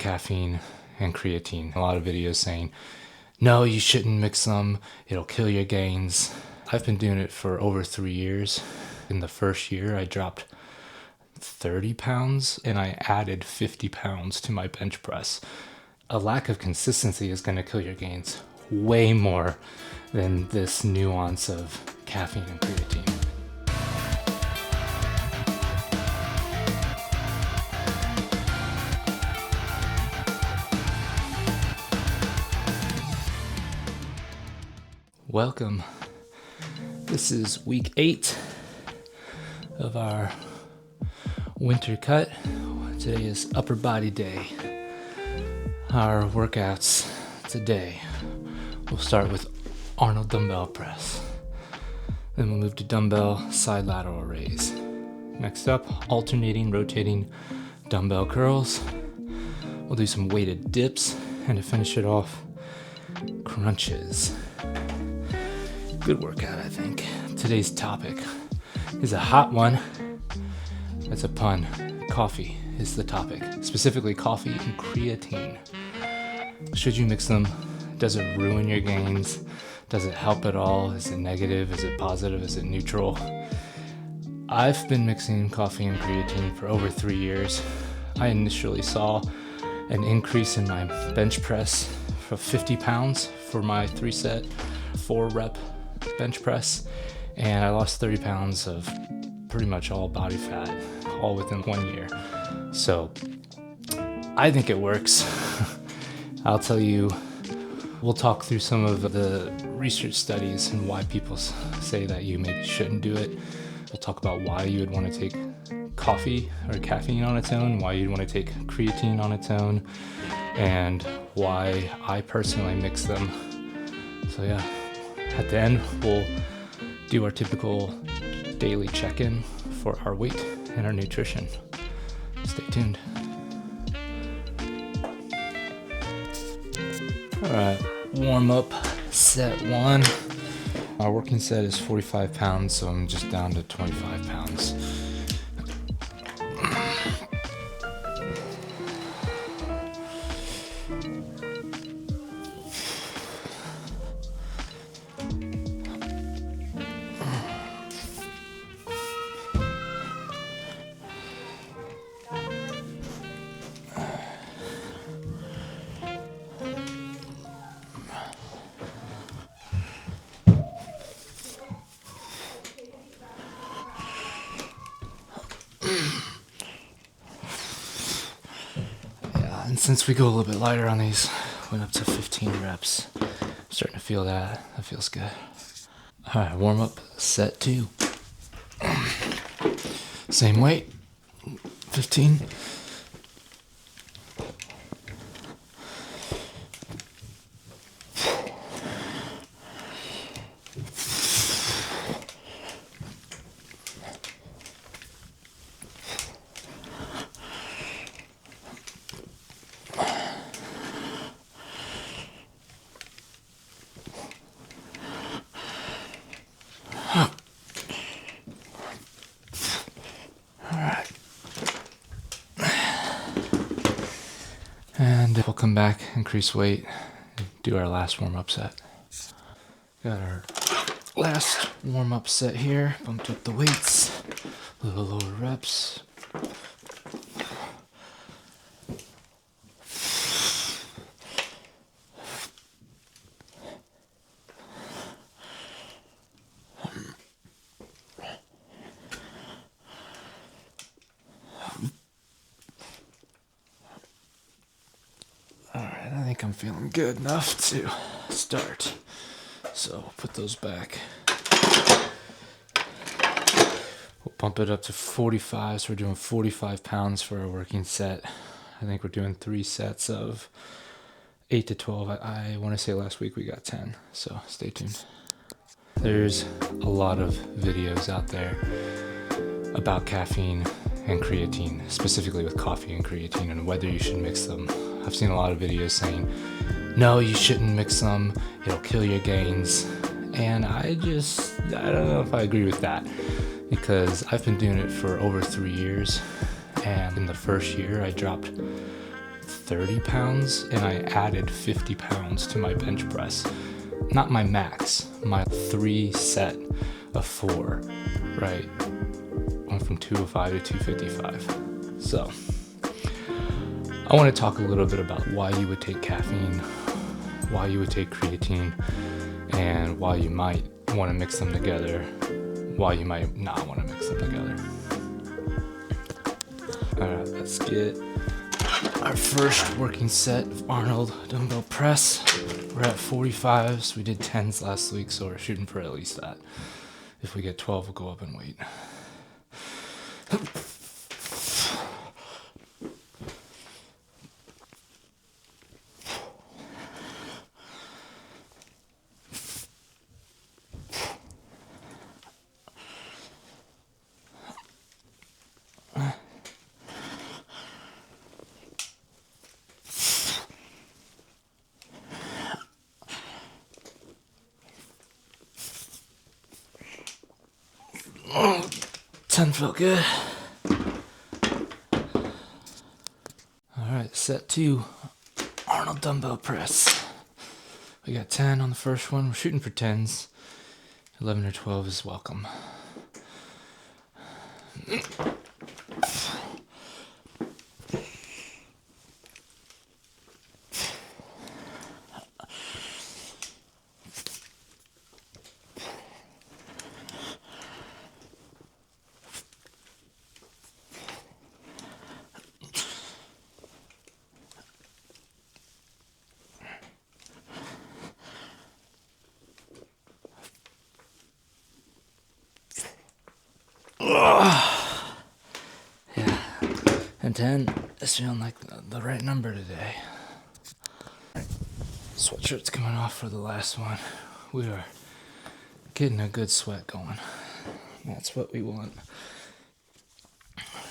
caffeine and creatine. A lot of videos saying, no, you shouldn't mix them, it'll kill your gains. I've been doing it for over 3 years. In the first year, I dropped 30 pounds and I added 50 pounds to my bench press. A lack of consistency is going to kill your gains way more than this nuance of caffeine and creatine. Welcome. This is week 8 of our winter cut. Today is upper body day. Our workouts today, we'll start with Arnold Dumbbell Press. Then we'll move to Dumbbell Side Lateral Raise. Next up, alternating, rotating dumbbell curls. We'll do some weighted dips, and to finish it off, crunches. Good workout, I think. Today's topic is a hot one. That's a pun. Coffee is the topic. Specifically, coffee and creatine. Should you mix them? Does it ruin your gains? Does it help at all? Is it negative? Is it positive? Is it neutral? I've been mixing coffee and creatine for over 3 years. I initially saw an increase in my bench press for 50 pounds for my 3-set, 4-rep bench press, and I lost 30 pounds of pretty much all body fat, all within 1 year. So I think it works. I'll tell you, we'll talk through some of the research studies and why people say that you maybe shouldn't do it. We'll talk about why you would want to take coffee or caffeine on its own, why you'd want to take creatine on its own, and why I personally mix them. So yeah, at the end, we'll do our typical daily check-in for our weight and our nutrition. Stay tuned. All right, warm up set 1. Our working set is 45 pounds, so I'm just down to 25 pounds. And since we go a little bit lighter on these, went up to 15 reps. I'm starting to feel that. That feels good. All right, warm up set 2. Same weight, 15. And we'll come back, increase weight, and do our last warm-up set. Got our last warm-up set here. Bumped up the weights, a little lower reps. Alright, I think I'm feeling good enough to start. So we'll put those back. We'll bump it up to 45, so we're doing 45 pounds for our working set. I think we're doing 3 sets of 8 to 12. I want to say last week we got 10, so stay tuned. There's a lot of videos out there about caffeine and creatine, specifically with coffee and creatine, and whether you should mix them. I've seen a lot of videos saying, no, you shouldn't mix them, it'll kill your gains. And I don't know if I agree with that, because I've been doing it for over 3 years, and in the first year I dropped 30 pounds and I added 50 pounds to my bench press. Not my max, my 3 set of 4, right? Went from 205 to 255. So I want to talk a little bit about why you would take caffeine, why you would take creatine, and why you might want to mix them together, why you might not want to mix them together. Alright, let's get our first working set of Arnold Dumbbell Press. We're at 45s. We did 10s last week, so we're shooting for at least that. If we get 12, we'll go up in weight. Oh, 10 felt good. Alright, set 2, Arnold Dumbbell Press. We got 10 on the first one. We're shooting for 10s. 11 or 12 is welcome. Yeah, and 10 is feeling like the right number today. Sweatshirt's coming off for the last one. We are getting a good sweat going. That's what we want.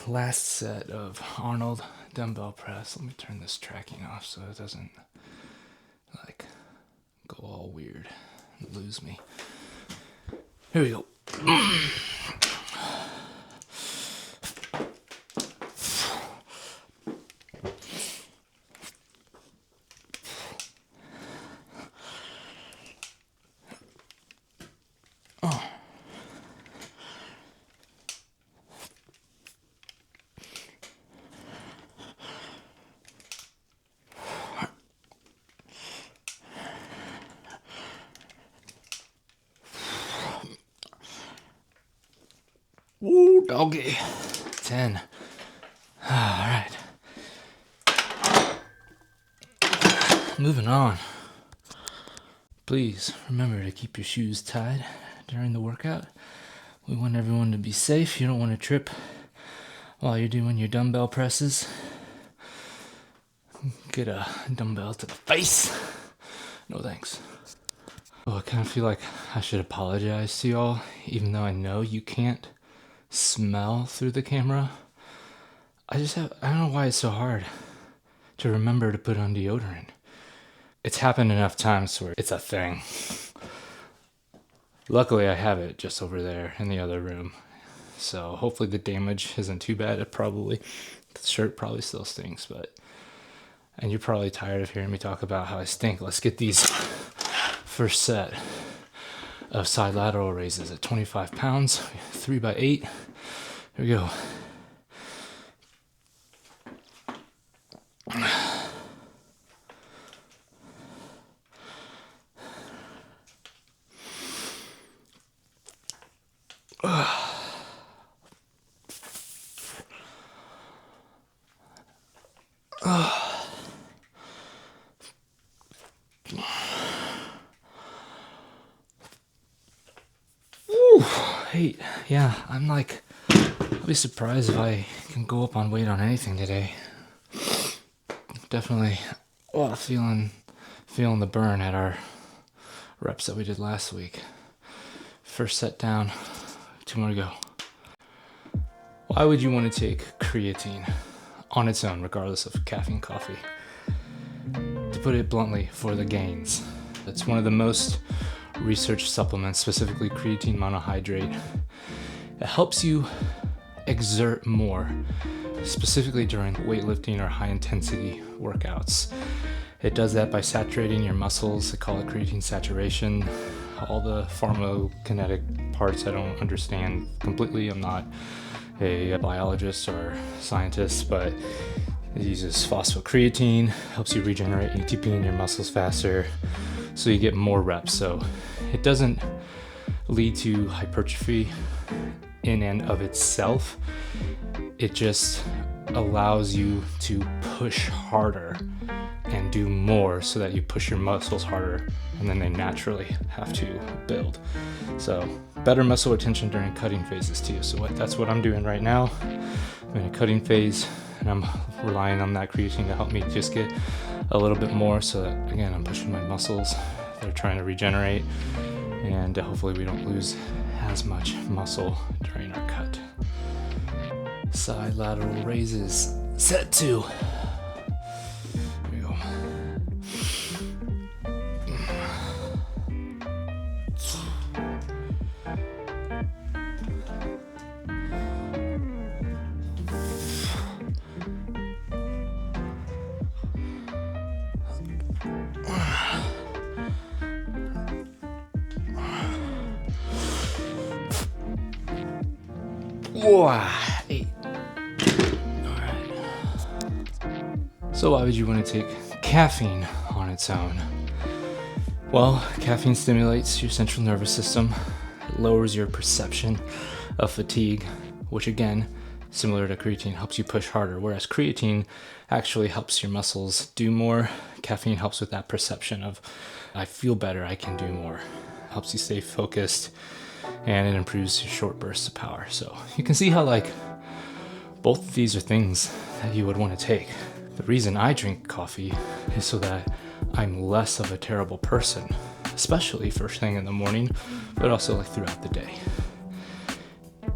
Last set of Arnold Dumbbell Press. Let me turn this tracking off so it doesn't like go all weird and lose me. Here we go. Woo, doggy. 10. All right. Moving on. Please remember to keep your shoes tied during the workout. We want everyone to be safe. You don't want to trip while you're doing your dumbbell presses. Get a dumbbell to the face. No thanks. Oh, I kind of feel like I should apologize to y'all, even though I know you can't smell through the camera. I don't know why it's so hard to remember to put on deodorant. It's happened enough times where it's a thing. Luckily I have it just over there in the other room, so hopefully the damage isn't too bad. The shirt probably still stinks, and you're probably tired of hearing me talk about how I stink. Let's get these first set of side lateral raises at 25 pounds, 3x8. Here we go. Hey, yeah, I'll be surprised if I can go up on weight on anything today. Definitely, feeling the burn at our reps that we did last week. First set down, 2 more to go. Why would you want to take creatine on its own, regardless of caffeine coffee? To put it bluntly, for the gains. It's one of the most researched supplements, specifically creatine monohydrate. It helps you exert more specifically during weightlifting or high intensity workouts. It does that by saturating your muscles. They call it creatine saturation. All the pharmacokinetic parts I don't understand completely. I'm not a biologist or scientist, but it uses phosphocreatine, helps you regenerate ATP in your muscles faster, so you get more reps. So it doesn't lead to hypertrophy in and of itself. It just allows you to push harder and do more so that you push your muscles harder, and then they naturally have to build. So better muscle retention during cutting phases too. So that's what I'm doing right now. I'm in a cutting phase and I'm relying on that creatine to help me just get a little bit more, so that again, I'm pushing my muscles. They're trying to regenerate, and hopefully we don't lose as much muscle during our cut. Side lateral raises, set 2. Here we go. Whoa, 8. Alright. So why would you want to take caffeine on its own? Well, caffeine stimulates your central nervous system. It lowers your perception of fatigue, which again, similar to creatine, helps you push harder, whereas creatine actually helps your muscles do more. Caffeine helps with that perception of, I feel better, I can do more. Helps you stay focused, and it improves your short bursts of power. So you can see how both of these are things that you would want to take. The reason I drink coffee is so that I'm less of a terrible person, especially first thing in the morning, but also throughout the day.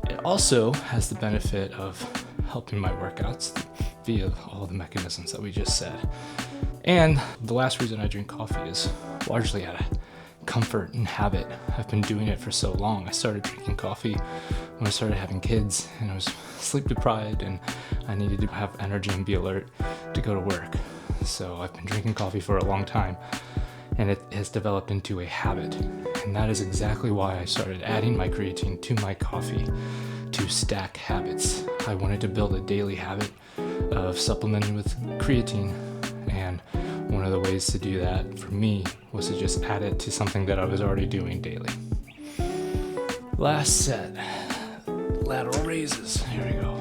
It also has the benefit of helping my workouts via all the mechanisms that we just said. And the last reason I drink coffee is largely out of comfort and habit. I've been doing it for so long. I started drinking coffee when I started having kids, and I was sleep deprived, and I needed to have energy and be alert to go to work. So I've been drinking coffee for a long time, and it has developed into a habit. And that is exactly why I started adding my creatine to my coffee, to stack habits. I wanted to build a daily habit of supplementing with creatine, and one of the ways to do that for me was to just add it to something that I was already doing daily. Last set, lateral raises. Here we go.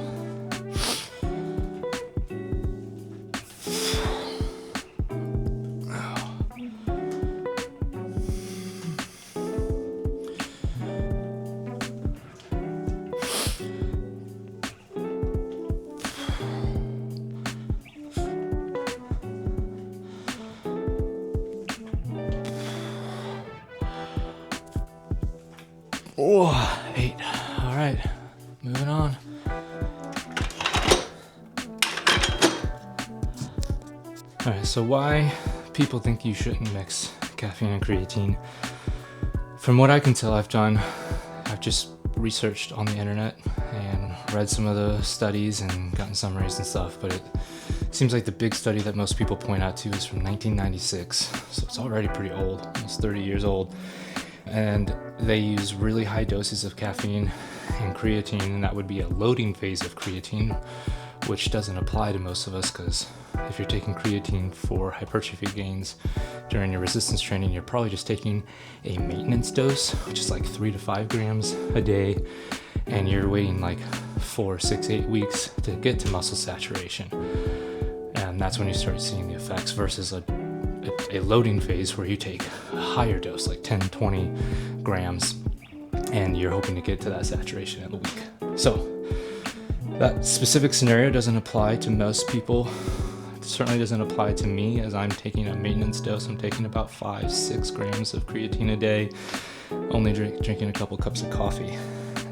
Oh, 8. All right, moving on. All right, so why people think you shouldn't mix caffeine and creatine? From what I can tell, I've just researched on the internet and read some of the studies and gotten summaries and stuff, but it seems like the big study that most people point out to is from 1996, so it's already pretty old, almost 30 years old. And they use really high doses of caffeine and creatine, and that would be a loading phase of creatine, which doesn't apply to most of us, because if you're taking creatine for hypertrophy gains during your resistance training, you're probably just taking a maintenance dose, which is 3 to 5 grams a day, and you're waiting 4, 6, 8 weeks to get to muscle saturation. And that's when you start seeing the effects, versus a loading phase where you take a higher dose, 10, 20 grams, and you're hoping to get to that saturation in a week. So that specific scenario doesn't apply to most people. It certainly doesn't apply to me, as I'm taking a maintenance dose. I'm taking about 5, 6 grams of creatine a day, only drinking a couple cups of coffee.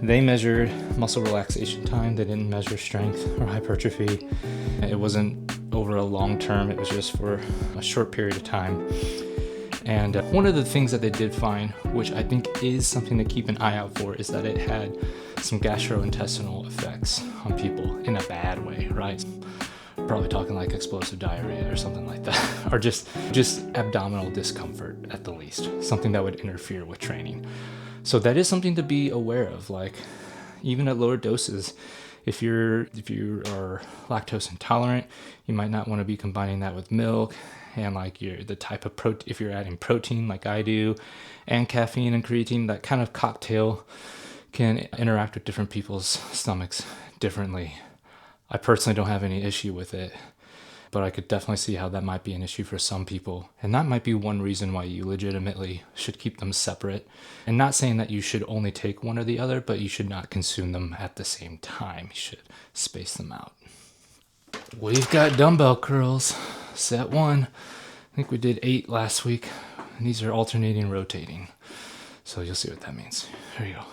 They measured muscle relaxation time. They didn't measure strength or hypertrophy. It wasn't over a long term, it was just for a short period of time. And one of the things that they did find, which I think is something to keep an eye out for, is that it had some gastrointestinal effects on people in a bad way, right? Probably talking like explosive diarrhea or something like that, or just abdominal discomfort at the least, something that would interfere with training. So that is something to be aware of. Like, even at lower doses, if you are lactose intolerant, you might not want to be combining that with milk. And like the type of protein, if you're adding protein like I do, and caffeine and creatine, that kind of cocktail can interact with different people's stomachs differently. I personally don't have any issue with it, but I could definitely see how that might be an issue for some people. And that might be one reason why you legitimately should keep them separate. And not saying that you should only take one or the other, but you should not consume them at the same time. You should space them out. We've got dumbbell curls, set 1. I think we did 8 last week. And these are alternating, rotating. So you'll see what that means. Here you go.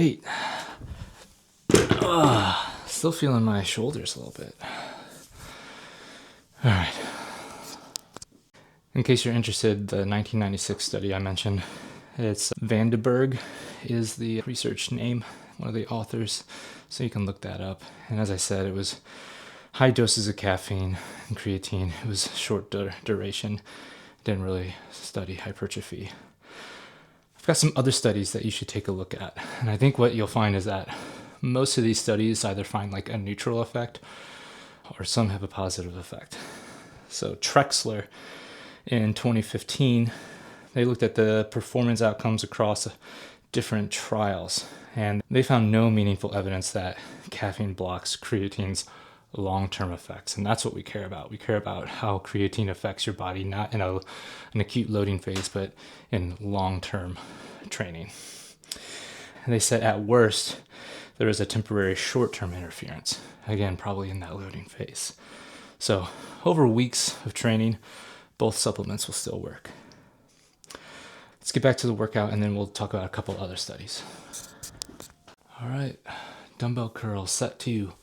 Eight. Still feeling my shoulders a little bit. All right. In case you're interested, the 1996 study I mentioned, it's Vandenberg is the research name, one of the authors, so you can look that up. And as I said, it was high doses of caffeine and creatine. It was short duration. Didn't really study hypertrophy. I've got some other studies that you should take a look at. And I think what you'll find is that most of these studies either find like a neutral effect or some have a positive effect. So Trexler in 2015, they looked at the performance outcomes across different trials, and they found no meaningful evidence that caffeine blocks creatine's long-term effects. And that's what we care about. We care about how creatine affects your body, not in an acute loading phase, but in long-term training. And they said at worst, there is a temporary short-term interference. Again, probably in that loading phase. So over weeks of training, both supplements will still work. Let's get back to the workout and then we'll talk about a couple other studies. All right, dumbbell curls, set 2.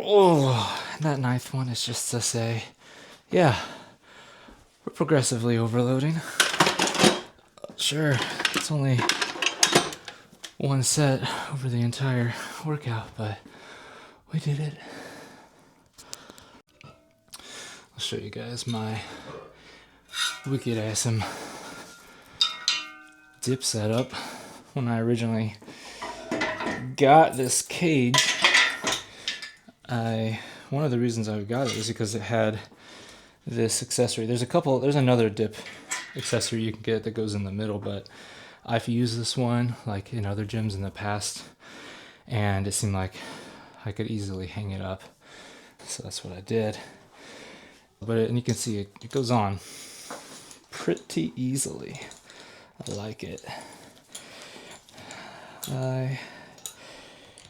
Oh, that 9th one is just to say, yeah, we're progressively overloading. Sure, it's only one set over the entire workout, but we did it. I'll show you guys my wicked awesome dip setup. When I originally got this cage, one of the reasons I got it was because it had this accessory. There's another dip accessory you can get that goes in the middle, but I've used this one like in other gyms in the past, and it seemed like I could easily hang it up. So that's what I did. And you can see it goes on pretty easily. I like it. I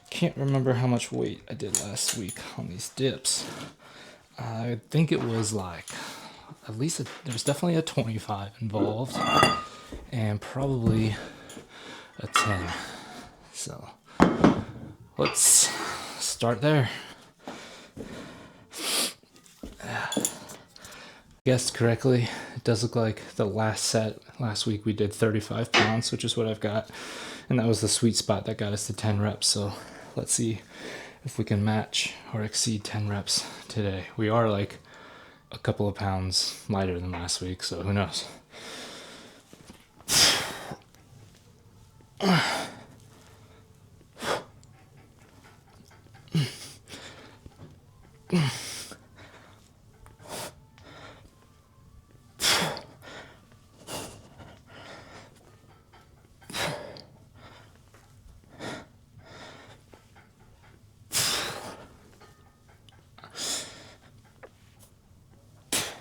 can't remember how much weight I did last week on these dips. I think it was like at least there was definitely a 25 involved and probably a 10. So let's start there. Guessed correctly, it does look like the last set last week we did 35 pounds, which is what I've got, and that was the sweet spot that got us to 10 reps. So let's see if we can match or exceed 10 reps today. We are like a couple of pounds lighter than last week, so who knows.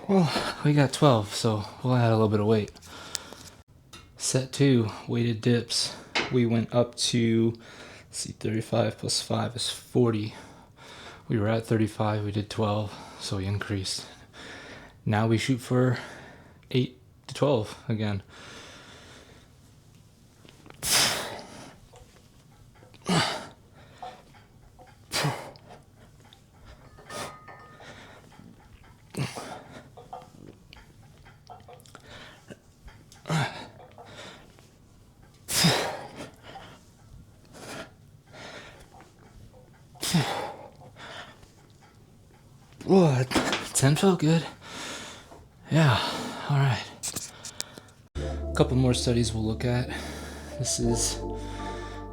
Well, we got 12, so we'll add a little bit of weight. Set 2, weighted dips. We went up to, let's see, 35 plus 5 is 40. We were at 35, we did 12, so we increased. Now we shoot for 8 to 12 again. Whoa, 10 felt good. Yeah, all right. A couple more studies we'll look at.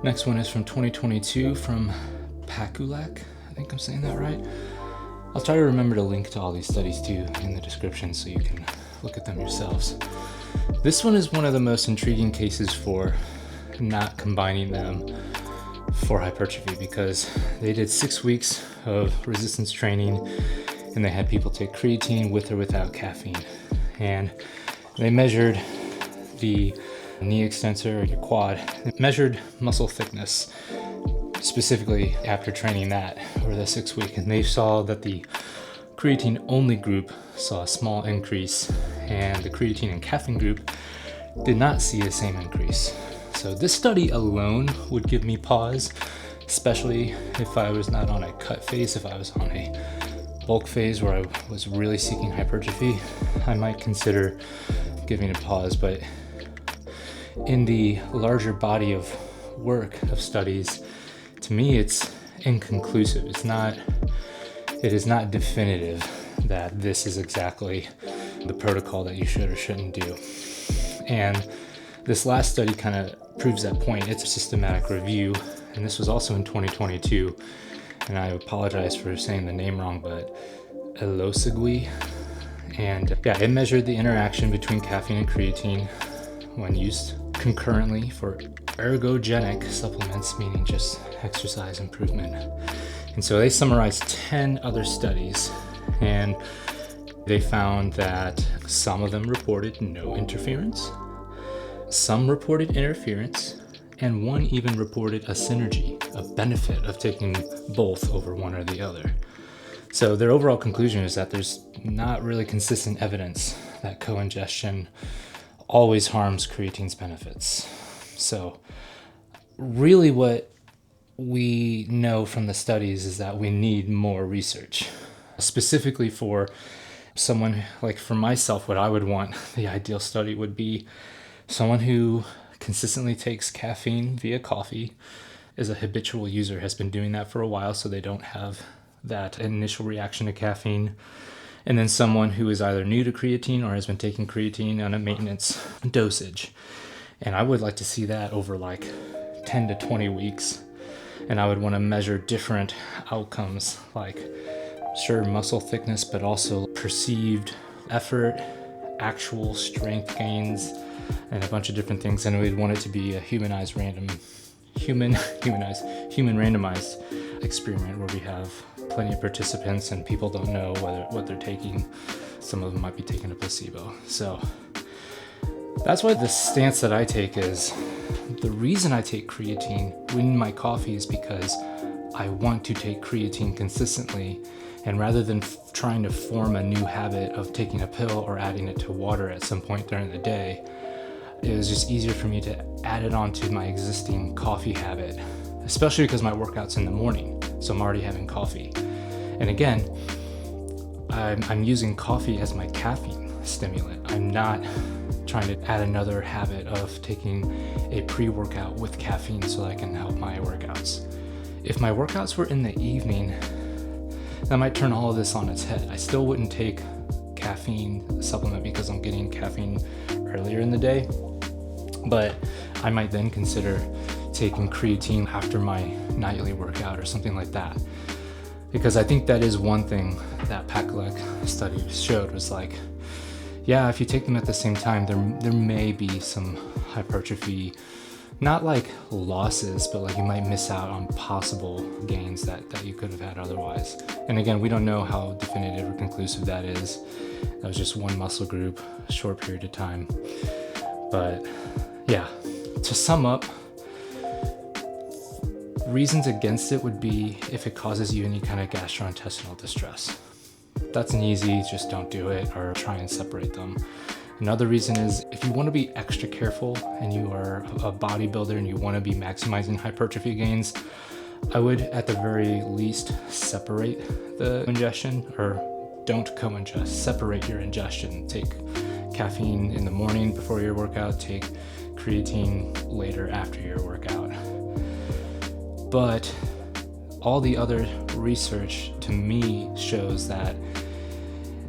Next one is from 2022 from Pakulak. I think I'm saying that right. I'll try to remember to link to all these studies too in the description so you can look at them yourselves. This one is one of the most intriguing cases for not combining them for hypertrophy, because they did 6 weeks of resistance training and they had people take creatine with or without caffeine, and they measured the knee extensor or your quad. They measured muscle thickness specifically after training that over the 6 week, and they saw that the creatine only group saw a small increase and the creatine and caffeine group did not see the same increase. So this study alone would give me pause, especially if I was not on a cut phase. If I was on a bulk phase where I was really seeking hypertrophy, I might consider giving a pause. But in the larger body of work of studies, to me it's inconclusive. It is not definitive that this is exactly the protocol that you should or shouldn't do. And this last study kind of proves that point. It's a systematic review, and this was also in 2022, and I apologize for saying the name wrong, but Elosegui. And yeah, it measured the interaction between caffeine and creatine when used concurrently for ergogenic supplements, meaning just exercise improvement. And so they summarized 10 other studies, and they found that some of them reported no interference, some reported interference, and one even reported a synergy, a benefit of taking both over one or the other. So their overall conclusion is that there's not really consistent evidence that co-ingestion always harms creatine's benefits. So really what we know from the studies is that we need more research, specifically for someone like for myself. What I would want, the ideal study would be someone who consistently takes caffeine via coffee, is a habitual user, has been doing that for a while so they don't have that initial reaction to caffeine, and then someone who is either new to creatine or has been taking creatine on a maintenance dosage. And I would like to see that over like 10 to 20 weeks, and I would want to measure different outcomes, like sure, muscle thickness, but also perceived effort, actual strength gains, and a bunch of different things. And we'd want it to be a human randomized experiment where we have plenty of participants and people don't know what they're taking. Some of them might be taking a placebo. So that's why the stance that I take is, the reason I take creatine in my coffee is because I want to take creatine consistently And rather than trying to form a new habit of taking a pill or adding it to water at some point during the day, it was just easier for me to add it onto my existing coffee habit, especially because my workout's in the morning, so I'm already having coffee. And again, I'm using coffee as my caffeine stimulant. I'm not trying to add another habit of taking a pre-workout with caffeine so I can help my workouts. If my workouts were in the evening, that might turn all of this on its head. I still wouldn't take caffeine supplement because I'm getting caffeine earlier in the day, but I might then consider taking creatine after my nightly workout or something like that. Because I think that is one thing that Pekelec study showed, was like, yeah, if you take them at the same time, there may be some hypertrophy, not like losses, but like you might miss out on possible gains that you could have had otherwise. And again, we don't know how definitive or conclusive that is. That was just one muscle group, a short period of time. But yeah, to sum up, reasons against it would be if it causes you any kind of gastrointestinal distress. That's an easy, just don't do it, or try and separate them. Another reason is if you want to be extra careful and you are a bodybuilder and you want to be maximizing hypertrophy gains, I would at the very least separate the ingestion, or don't co-ingest, separate your ingestion. Take caffeine in the morning before your workout, take creatine later after your workout. But all the other research to me shows that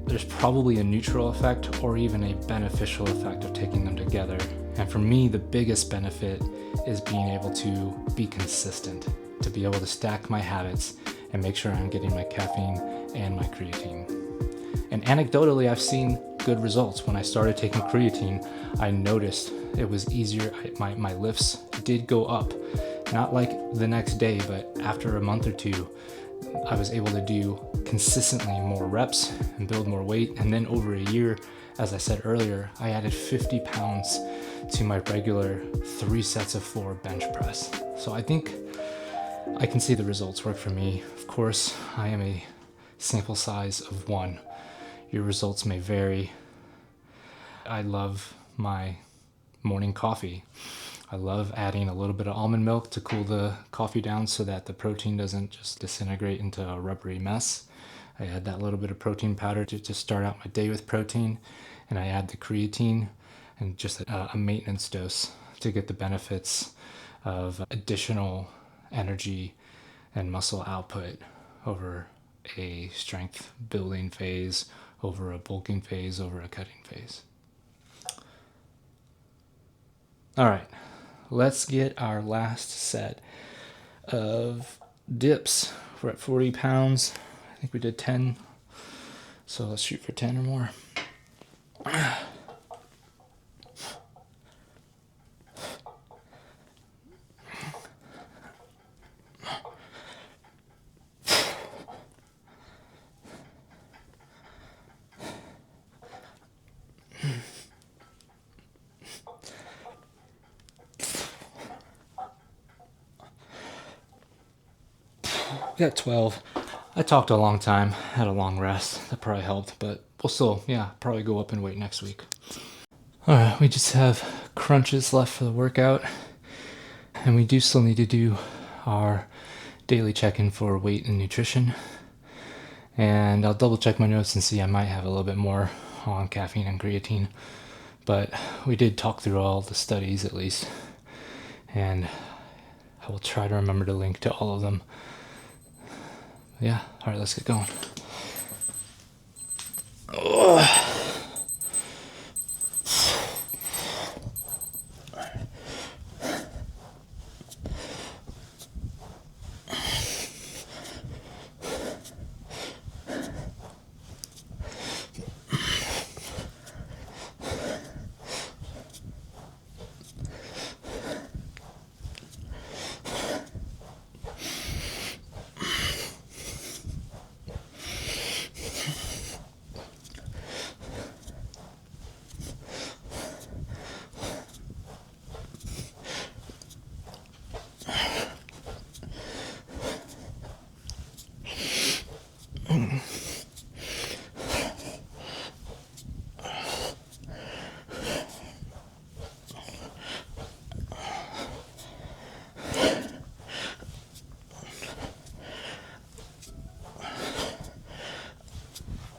there's probably a neutral effect or even a beneficial effect of taking them together. And for me, the biggest benefit is being able to be consistent, to be able to stack my habits and make sure I'm getting my caffeine and my creatine. And anecdotally, I've seen good results. When I started taking creatine, I noticed it was easier. My lifts did go up, not like the next day, but after a month or two, I was able to do consistently more reps and build more weight. And then over a year, as I said earlier, I added 50 pounds to my regular 3 sets of 4 bench press. So I think I can see the results work for me. Of course, I am a sample size of 1. Your results may vary. I love my morning coffee. I love adding a little bit of almond milk to cool the coffee down so that the protein doesn't just disintegrate into a rubbery mess. I add that little bit of protein powder to start out my day with protein, and I add the creatine and just a maintenance dose to get the benefits of additional energy and muscle output over a strength building phase, over a bulking phase, over a cutting phase. All right. Let's get our last set of dips. We're at 40 pounds. I think we did 10. So let's shoot for 10 or more. We got 12. I talked a long time, had a long rest. That probably helped, but we'll still, probably go up in weight next week. All right, we just have crunches left for the workout, and we do still need to do our daily check-in for weight and nutrition. And I'll double check my notes and see, I might have a little bit more on caffeine and creatine, but we did talk through all the studies at least, and I will try to remember to link to all of them. Yeah, all right, let's get going. All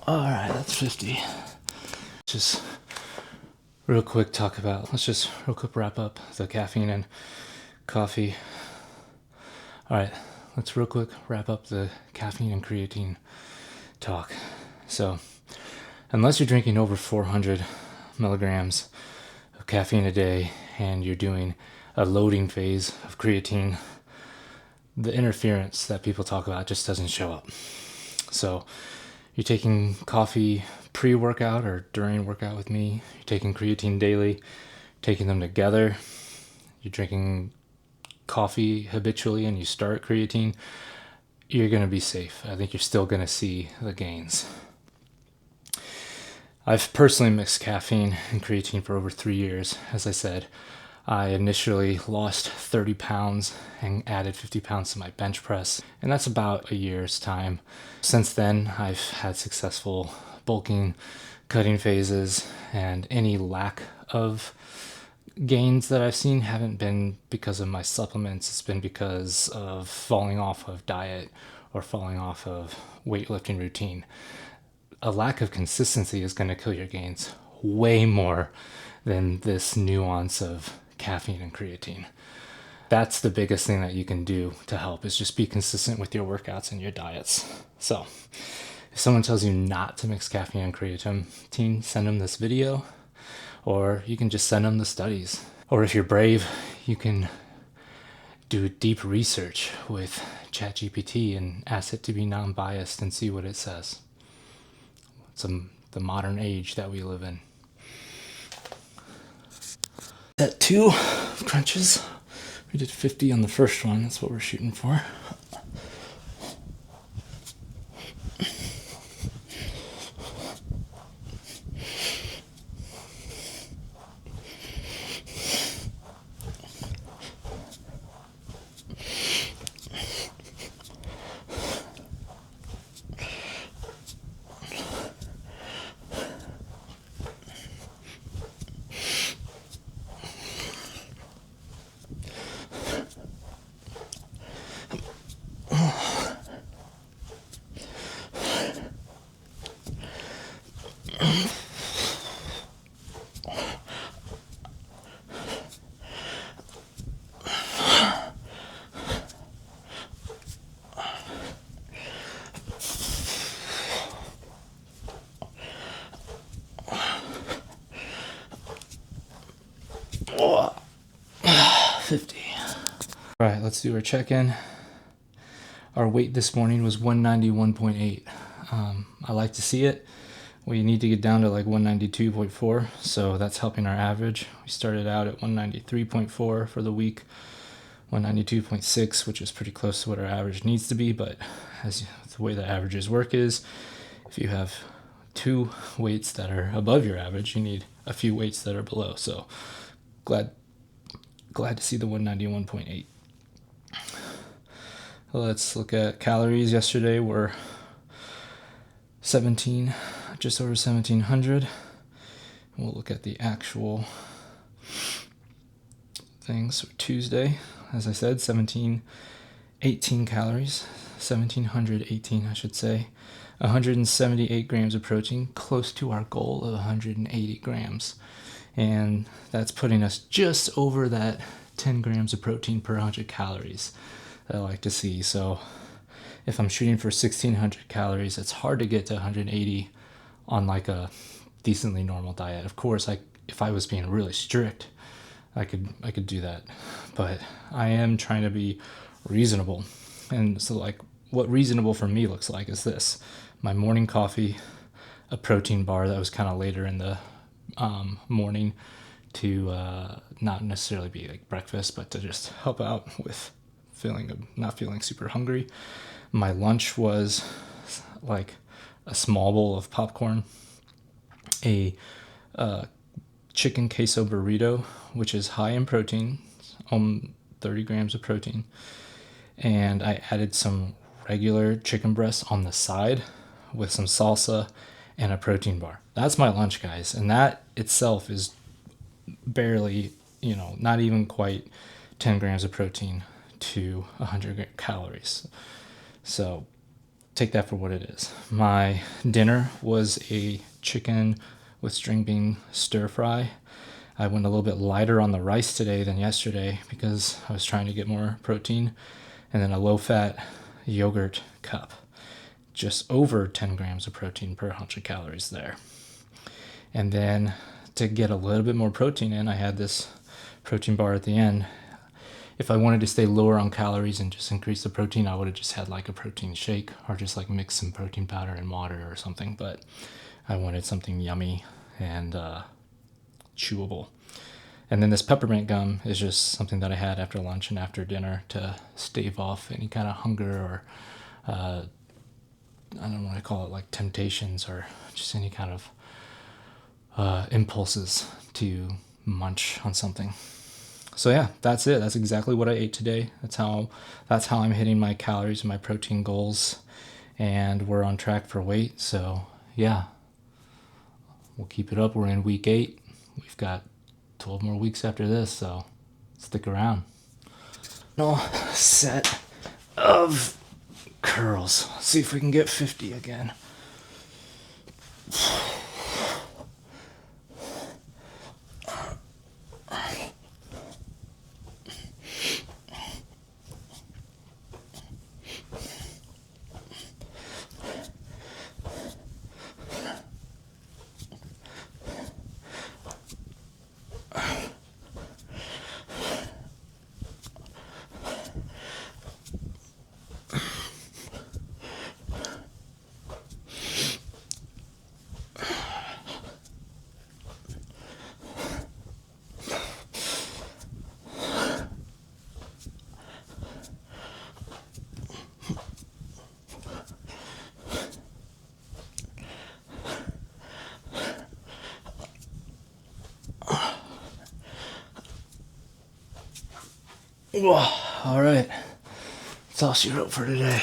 right, that's 50. Just real quick let's just real quick wrap up the caffeine and coffee. All right, let's real quick wrap up the caffeine and creatine talk. So, unless you're drinking over 400 milligrams of caffeine a day and you're doing a loading phase of creatine, the interference that people talk about just doesn't show up. So, you're taking coffee pre-workout or during workout with me, you're taking creatine daily, taking them together, you're drinking coffee habitually and you start creatine, you're going to be safe. I think you're still going to see the gains. I've personally mixed caffeine and creatine for over 3 years. As I said, I initially lost 30 pounds and added 50 pounds to my bench press, and that's about a year's time. Since then, I've had successful bulking, cutting phases, and any lack of gains that I've seen haven't been because of my supplements. It's been because of falling off of diet or falling off of weightlifting routine. A lack of consistency is going to kill your gains way more than this nuance of caffeine and creatine. That's the biggest thing that you can do to help, is just be consistent with your workouts and your diets. So if someone tells you not to mix caffeine and creatine, send them this video, or you can just send them the studies. Or if you're brave, you can do deep research with ChatGPT and ask it to be non-biased and see what it says. It's the modern age that we live in. Set 2 crunches. We did 50 on the first one. That's what we're shooting for. Oh, 50. All right, let's do our check-in. Our weight this morning was 191.8. I like to see it. We need to get down to like 192.4, so that's helping our average. We started out at 193.4 for the week, 192.6, which is pretty close to what our average needs to be, but as the way the averages work is, if you have 2 weights that are above your average, you need a few weights that are below. So glad to see the 191.8. Let's look at calories. Yesterday were 17, just over 1700. We'll look at the actual things. So Tuesday, as I said, 18 calories, 1718 I should say, 178 grams of protein, close to our goal of 180 grams. And that's putting us just over that 10 grams of protein per 100 calories that I like to see. So if I'm shooting for 1600 calories, it's hard to get to 180 on like a decently normal diet. Of course, if I was being really strict, I could do that, but I am trying to be reasonable. And so like what reasonable for me looks like is this: my morning coffee, a protein bar that was kind of later in the morning to not necessarily be like breakfast, but to just help out with not feeling super hungry. My lunch was like a small bowl of popcorn, a chicken queso burrito, which is high in protein, 30 grams of protein, and I added some regular chicken breasts on the side with some salsa and a protein bar. That's my lunch, guys. And that itself is barely, not even quite 10 grams of protein to 100 calories. So take that for what it is. My dinner was a chicken with string bean stir fry. I went a little bit lighter on the rice today than yesterday because I was trying to get more protein. And then a low-fat yogurt cup. Just over 10 grams of protein per 100 calories there. And then to get a little bit more protein in, I had this protein bar at the end. If I wanted to stay lower on calories and just increase the protein, I would have just had like a protein shake or just like mix some protein powder and water or something. But I wanted something yummy and chewable. And then this peppermint gum is just something that I had after lunch and after dinner to stave off any kind of hunger or I don't want to call it like temptations or just any kind of impulses to munch on something. So yeah, that's it. That's exactly what I ate today. That's how I'm hitting my calories and my protein goals, and we're on track for weight. So yeah, we'll keep it up. We're in week 8. We've got 12 more weeks after this, so stick around. No set of curls. Let's see if we can get 50 again. Whoa, all right. That's all she wrote for today.